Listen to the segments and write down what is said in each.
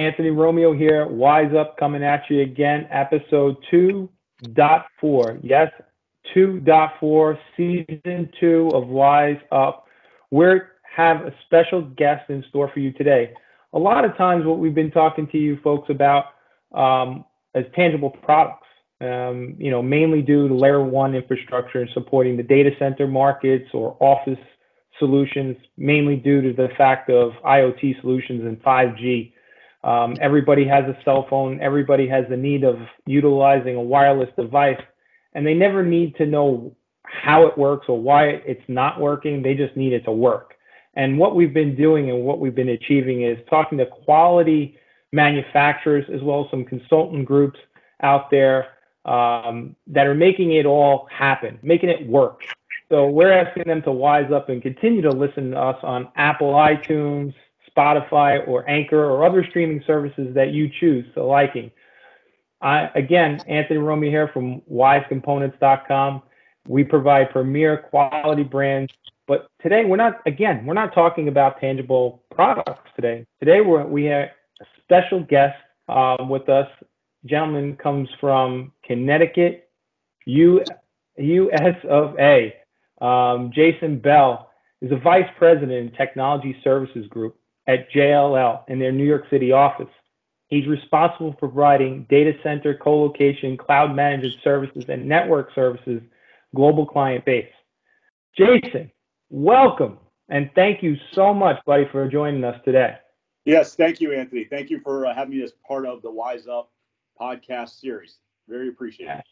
Anthony Romeo here, WiseUp coming at you again, episode 2.4. Yes, 2.4, season 2 of WiseUp. We have a special guest in store for you today. A lot of times what we've been talking to you folks about as tangible products, mainly due to layer one infrastructure and supporting the data center markets or office solutions, mainly due to the fact of IoT solutions and 5G. Everybody has a cell phone. Everybody has the need of utilizing a wireless device, and they never need to know how it works or why it's not working. They just need it to work. And what we've been doing and what we've been achieving is talking to quality manufacturers as well as some consultant groups out there that are making it all happen, making it work. So we're asking them to wise up and continue to listen to us on Apple iTunes, Spotify, or Anchor, or other streaming services that you choose to liking. Again, Anthony Romeo here from WiseComponents.com. We provide premier quality brands, but today we're not talking about tangible products today. Today we have a special guest with us. Gentleman comes from Connecticut, US of A. Jason Bell is a vice president in technology services group at JLL in their New York City office. He's responsible for providing data center, colocation, cloud managed services, and network services global client base. Jason, welcome, and thank you so much, buddy, for joining us today. Yes, thank you, Anthony. Thank you for having me as part of the Wise Up podcast series. Very appreciated.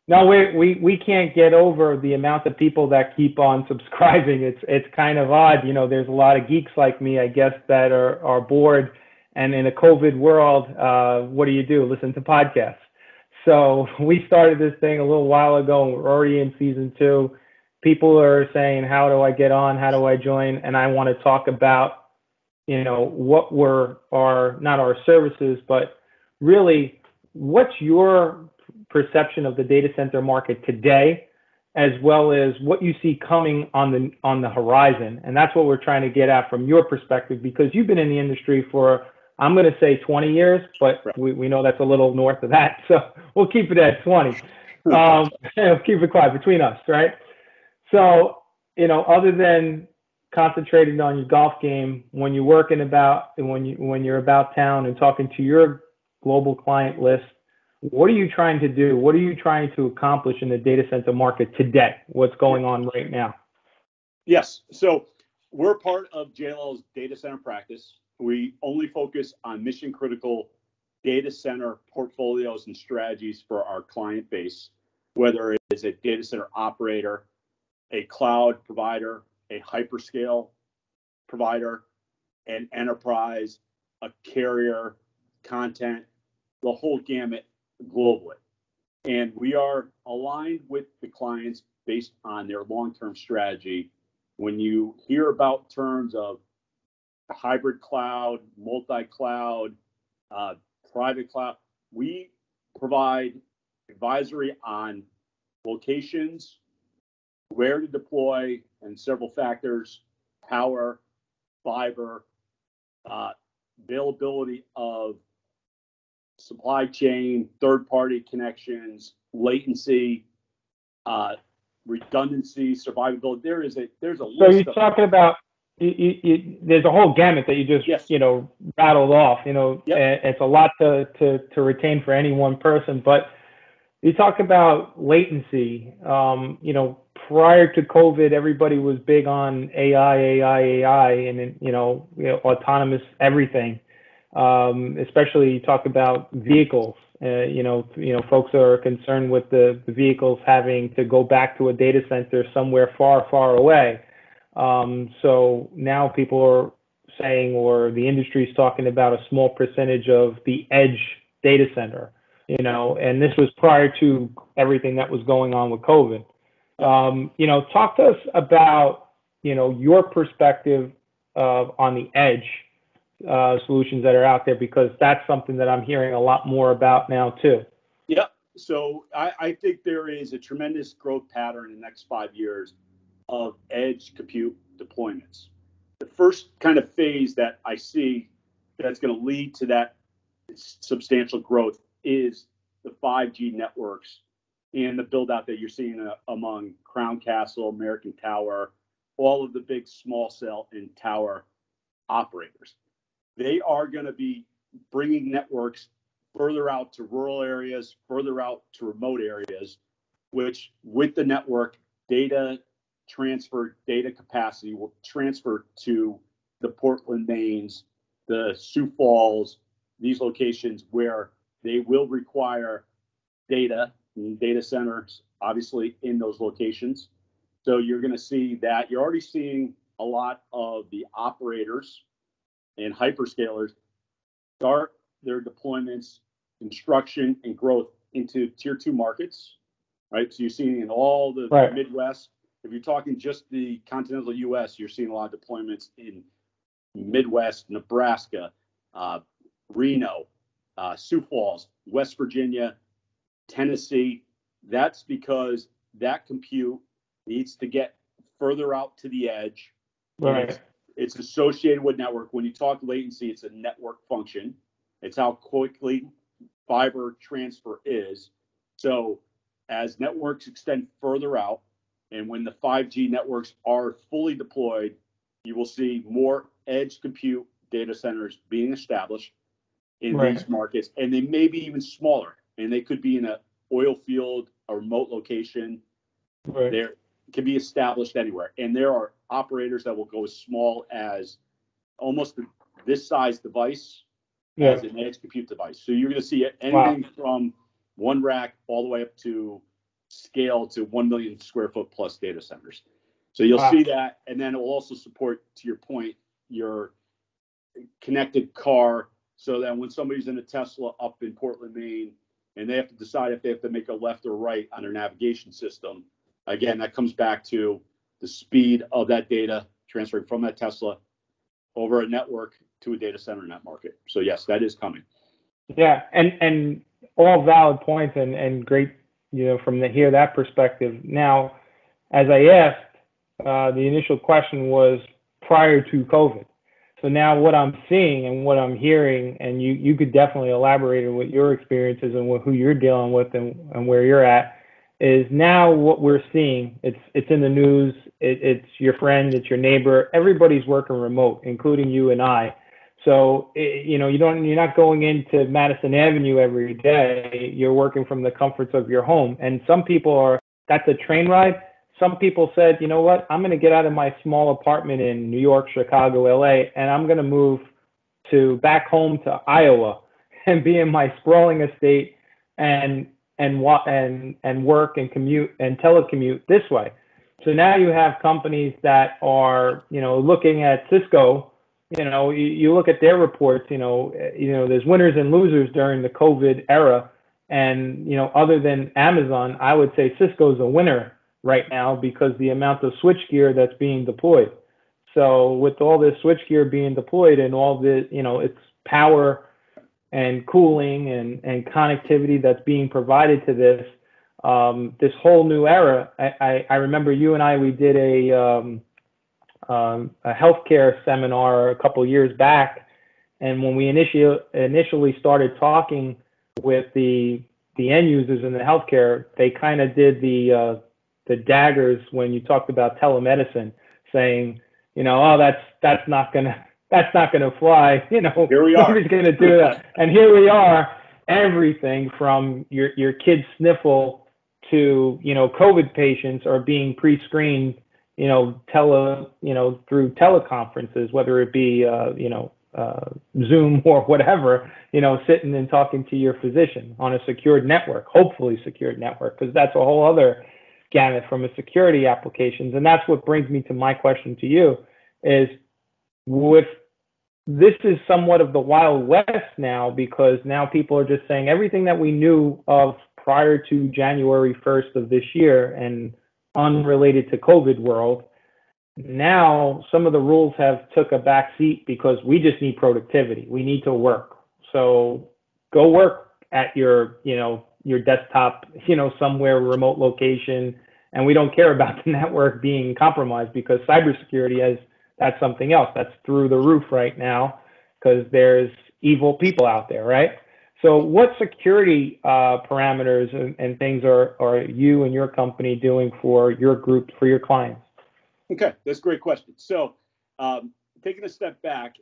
No, we can't get over the amount of people that keep on subscribing. It's kind of odd, there's a lot of geeks like me, I guess, that are bored. And in a COVID world, what do? Listen to podcasts. So we started this thing a little while ago, and we're already in season 2. People are saying, how do I get on? How do I join? And I want to talk about, what not our services, but really what's your perception of the data center market today, as well as what you see coming on the horizon. And that's what we're trying to get at from your perspective, because you've been in the industry for, I'm going to say 20 years, but we know that's a little north of that. So we'll keep it at 20. Keep it quiet between us, right? So, other than concentrating on your golf game, when you're when you're about town and talking to your global client list, what are you trying to do? What are you trying to accomplish in the data center market today? What's going on right now? Yes. So we're part of JLL's data center practice. We only focus on mission critical data center portfolios and strategies for our client base, whether it is a data center operator, a cloud provider, a hyperscale provider, an enterprise, a carrier, content, the whole gamut globally. And we are aligned with the clients based on their long-term strategy. When you hear about terms of hybrid cloud, multi-cloud, private cloud, we provide advisory on locations, where to deploy, and several factors: power, fiber, availability of supply chain, third-party connections, latency, redundancy, survivability. There's a list. So you're talking about there's a whole gamut that you just rattled off. Yep. It's a lot to retain for any one person. But you talk about latency. Prior to COVID, everybody was big on AI, and autonomous everything. Especially you talk about vehicles. Folks are concerned with the vehicles having to go back to a data center somewhere far, far away. So now people are saying, or the industry is talking about a small percentage of the edge data center, and this was prior to everything that was going on with COVID. Talk to us about, your perspective on the edge solutions that are out there, because that's something that I'm hearing a lot more about now too. Yeah. So I think there is a tremendous growth pattern in the next 5 years of edge compute deployments. The first kind of phase that I see that's going to lead to that substantial growth is the 5G networks and the build out that you're seeing among Crown Castle, American Tower, all of the big small cell and tower operators. They are going to be bringing networks further out to rural areas, further out to remote areas, which with the network, data transfer, data capacity will transfer to the Portland, Maines, the Sioux Falls, these locations where they will require data centers, obviously, in those locations. So you're going to see that. You're already seeing a lot of the operators and hyperscalers start their deployments, construction, and growth into tier 2 markets, right? So you're seeing in all the Midwest. If you're talking just the continental U.S., you're seeing a lot of deployments in Midwest, Nebraska, Reno, Sioux Falls, West Virginia, Tennessee. That's because that compute needs to get further out to the edge. Right. It's associated with network. When you talk latency, it's a network function. It's how quickly fiber transfer is. So as networks extend further out, and when the 5G networks are fully deployed, you will see more edge compute data centers being established in these markets, and they may be even smaller, and they could be in an oil field, a remote location. They can be established anywhere, and there are operators that will go as small as almost this size device as an edge compute device. So you're going to see anything from one rack all the way up to scale to 1 million square foot plus data centers. So you'll see that, and then it will also support, to your point, your connected car, so that when somebody's in a Tesla up in Portland, Maine, and they have to decide if they have to make a left or right on their navigation system, again, that comes back to the speed of that data transferring from that Tesla over a network to a data center in that market. So yes, that is coming. Yeah, and all valid points and great, from that perspective. Now, as I asked, the initial question was prior to COVID. So now what I'm seeing and what I'm hearing, and you could definitely elaborate on what your experiences and who you're dealing with and where you're at, is now what we're seeing. It's in the news. It's your friend, it's your neighbor. Everybody's working remote, including you and I. So you're not going into Madison Avenue every day. You're working from the comforts of your home. And some people that's a train ride. Some people said, you know what, I'm going to get out of my small apartment in New York, Chicago, LA, and I'm going to move back home to Iowa and be in my sprawling estate and work and commute and telecommute this way. So now you have companies that are, looking at Cisco. You look at their reports. There's winners and losers during the COVID era, and other than Amazon, I would say Cisco's a winner right now because the amount of switchgear that's being deployed. So with all this switchgear being deployed and all the, it's power and cooling and connectivity that's being provided to this whole new era. I remember you and we did a healthcare seminar a couple years back, and when we initially started talking with the end users in the healthcare, they kind of did the daggers when you talked about telemedicine, saying, oh, that's not gonna fly. Here we are. Nobody's gonna do that. And here we are. Everything from your kid's sniffle to COVID patients are being pre-screened, through teleconferences, whether it be Zoom or whatever, sitting and talking to your physician on a secured network, hopefully secured network, because that's a whole other gamut from a security applications. And that's what brings me to my question to you is, with this is somewhat of the Wild West now, because now people are just saying everything that we knew of prior to January 1st of this year and unrelated to COVID world. Now some of the rules have took a back seat because we just need productivity. We need to work. So go work at your desktop, somewhere remote location, and we don't care about the network being compromised because cybersecurity that's something else that's through the roof right now. because there's evil people out there, right? So what security parameters and things are you and your company doing for your group, for your clients? Okay, that's a great question. So taking a step back,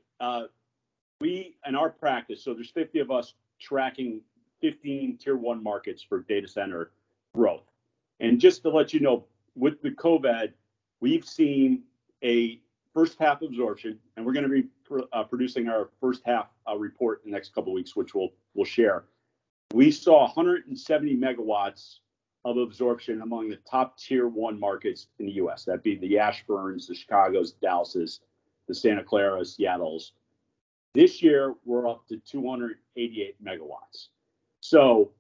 we, in our practice, so there's 50 of us tracking 15 tier one markets for data center growth. And just to let you know, with the COVID, we've seen a first half absorption, and we're going to be producing our first half report in the next couple of weeks, which we'll share. We saw 170 megawatts of absorption among the top tier one markets in the U.S. That being the Ashburns, the Chicagos, Dallases, the Santa Claras, Seattles. This year, we're up to 288 megawatts. So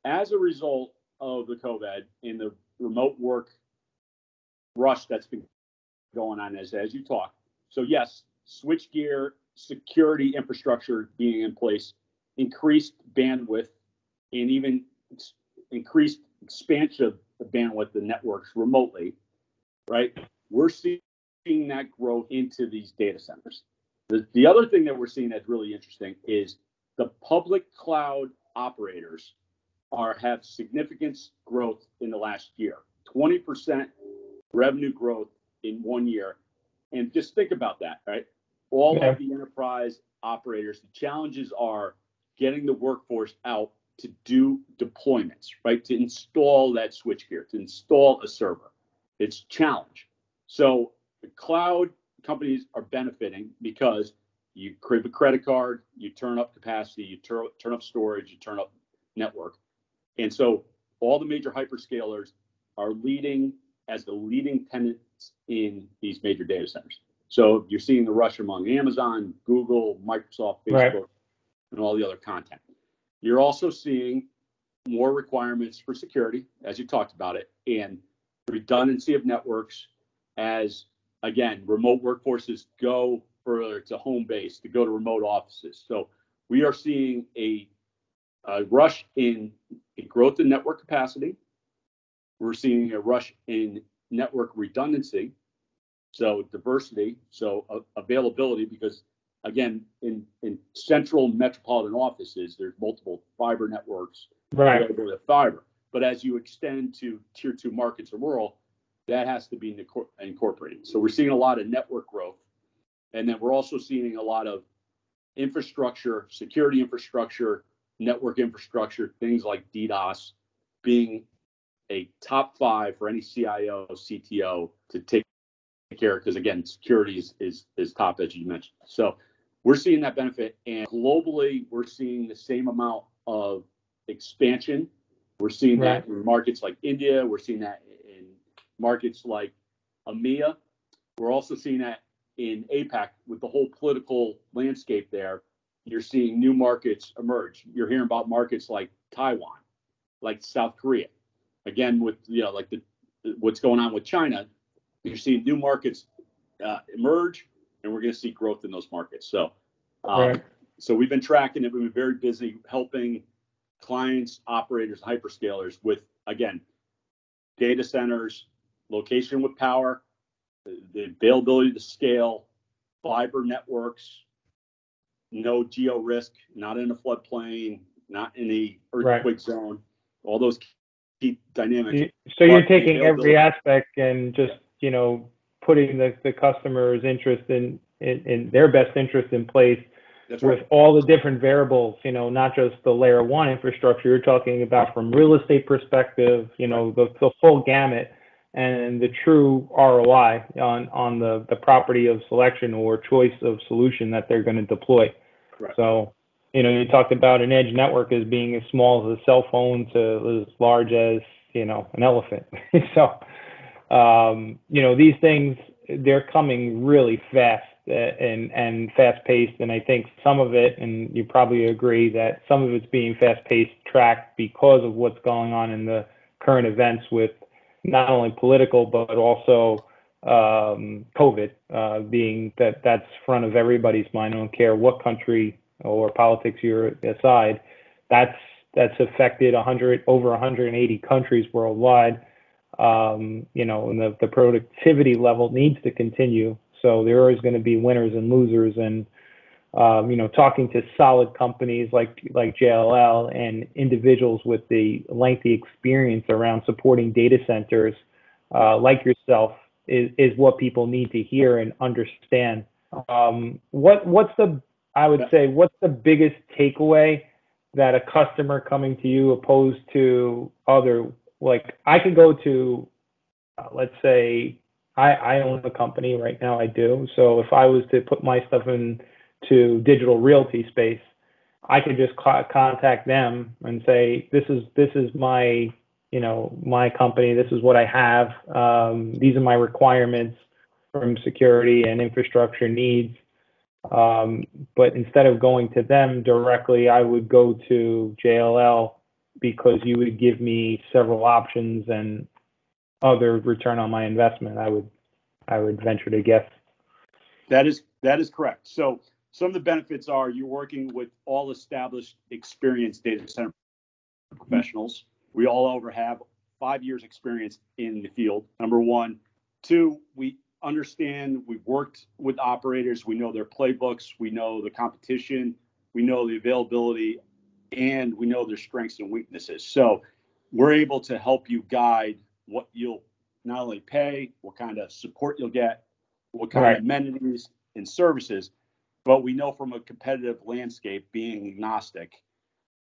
as a result of the COVID and the remote work rush that's been going on as you talk. So yes, switchgear, security infrastructure being in place, increased bandwidth, and even increased expansion of the bandwidth of networks remotely, right? We're seeing that growth into these data centers. The other thing that we're seeing that's really interesting is the public cloud operators have significant growth in the last year, 20% revenue growth in 1 year. And just think about that, right? All of the enterprise operators, the challenges are getting the workforce out to do deployments, right? To install that switchgear, to install a server. It's a challenge. So the cloud companies are benefiting because you create a credit card, you turn up capacity, you turn up storage, you turn up network. And so all the major hyperscalers are leading as the leading tenants in these major data centers. So you're seeing the rush among Amazon, Google, Microsoft, Facebook, and all the other content. You're also seeing more requirements for security, as you talked about it, and redundancy of networks as, again, remote workforces go further to home base, to go to remote offices. So we are seeing a rush in growth in network capacity. We're seeing a rush in network redundancy, so diversity, so availability, because again, in central metropolitan offices, there's multiple fiber networks, availability of fiber. But as you extend to tier two markets or rural, that has to be incorporated. So we're seeing a lot of network growth. And then we're also seeing a lot of infrastructure, security infrastructure, network infrastructure, things like DDoS being a top 5 for any CIO, CTO to take care of, because again, security is top, as you mentioned. So we're seeing that benefit, and globally, we're seeing the same amount of expansion. We're seeing that in markets like India. We're seeing that in markets like EMEA. We're also seeing that in APAC with the whole political landscape there. You're seeing new markets emerge. You're hearing about markets like Taiwan, like South Korea. Again, with like what's going on with China, you're seeing new markets emerge, and we're going to see growth in those markets. So, so we've been tracking it. We've been very busy helping clients, operators, hyperscalers with, again, data centers, location with power, the availability to scale, fiber networks, no geo risk, not in a floodplain, not in the earthquake zone, all those key dynamics. So you're taking every aspect and just, putting the customer's interest in their best interest in place. That's with all the different variables, not just the layer one infrastructure. You're talking about from real estate perspective, the full gamut and the true ROI on the property of selection or choice of solution that they're going to deploy. Right. So, you talked about an edge network as being as small as a cell phone to as large as, an elephant. So, these things, they're coming really fast and fast paced. And I think some of it, and you probably agree that some of it's being fast paced tracked because of what's going on in the current events with not only political, but also COVID being that's front of everybody's mind. I don't care what country or politics you're aside. That's affected over 180 countries worldwide. And the productivity level needs to continue. So there is going to be winners and losers, and talking to solid companies like JLL and individuals with the lengthy experience around supporting data centers, like yourself, is what people need to hear and understand. What's the biggest takeaway that a customer coming to you opposed to other, like I could go to, let's say I own a company right now, I do. So if I was to put my stuff into digital realty space, I could just contact them and say, this is my, my company, this is what I have. These are my requirements from security and infrastructure needs. But instead of going to them directly, I would go to JLL because you would give me several options and other return on my investment. I would venture to guess. That is correct. So some of the benefits are you're working with all established, experienced data center professionals. We all over have 5 years experience in the field, number one. Two, we understand, we've worked with operators, we know their playbooks, we know the competition, we know the availability, and we know their strengths and weaknesses. So we're able to help you guide what you'll not only pay, what kind of support you'll get, what kind of amenities and services, but we know from a competitive landscape, being agnostic,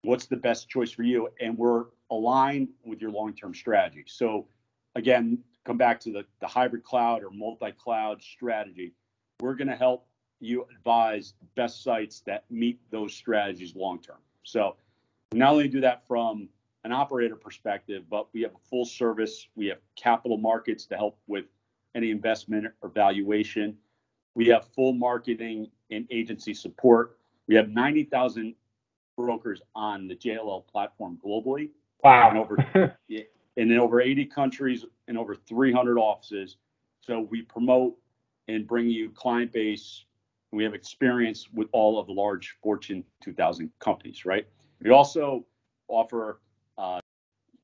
what's the best choice for you, and we're aligned with your long-term strategy. So again, come back to the hybrid cloud or multi-cloud strategy. We're going to help you advise the best sites that meet those strategies long-term. So we not only do that from an operator perspective, but we have a full service. We have capital markets to help with any investment or valuation. We have full marketing and agency support. We have 90,000 brokers on the JLL platform globally. Wow. And in over 80 countries and over 300 offices. So we promote and bring you client base. We have experience with all of the large Fortune 2000 companies, right? We also offer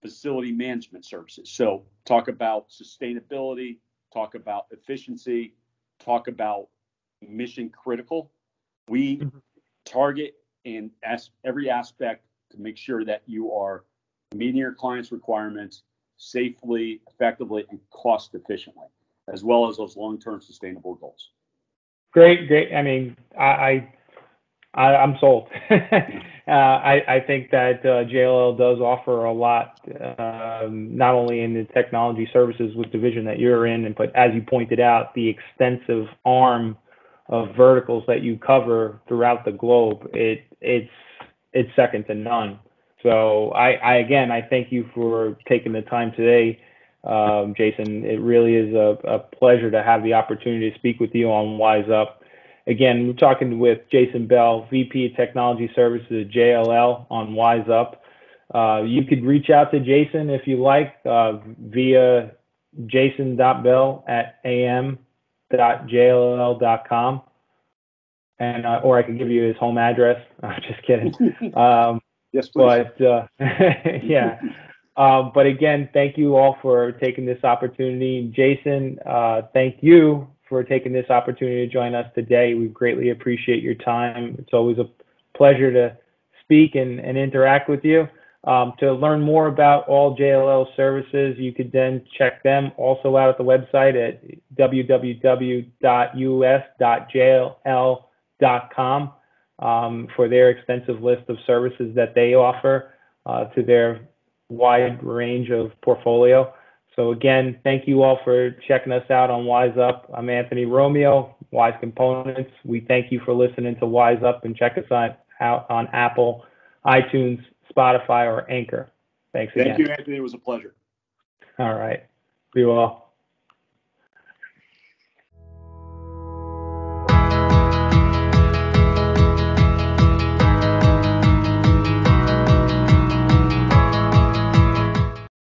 facility management services. So talk about sustainability, talk about efficiency, talk about mission critical. We target and ask every aspect to make sure that you are meeting your clients' requirements safely, effectively, and cost efficiently, as well as those long-term sustainable goals. Great. I mean, I'm sold. I think that JLL does offer a lot, not only in the technology services with division that you're in, but as you pointed out, the extensive arm of verticals that you cover throughout the globe. It's second to none. So I thank you for taking the time today, Jason. It really is a pleasure to have the opportunity to speak with you on WiseUp. Again, we're talking with Jason Bell, VP of Technology Services at JLL on WiseUp. You could reach out to Jason if you like via jason.bell@am.jll.com, and or I can give you his home address. I'm just kidding. Yes, please. But yeah. But again, thank you all for taking this opportunity. Jason, thank you for taking this opportunity to join us today. We greatly appreciate your time. It's always a pleasure to speak and interact with you. To learn more about all JLL services, you could then check them also out at the website at www.us.jll.com for their extensive list of services that they offer to their wide range of portfolio. So again, thank you all for checking us out on WiseUp. I'm Anthony Romeo, Wise Components. We thank you for listening to WiseUp, and check us out on Apple, iTunes, Spotify, or Anchor. Thanks again. Thank you, Anthony. It was a pleasure. All right. Be well.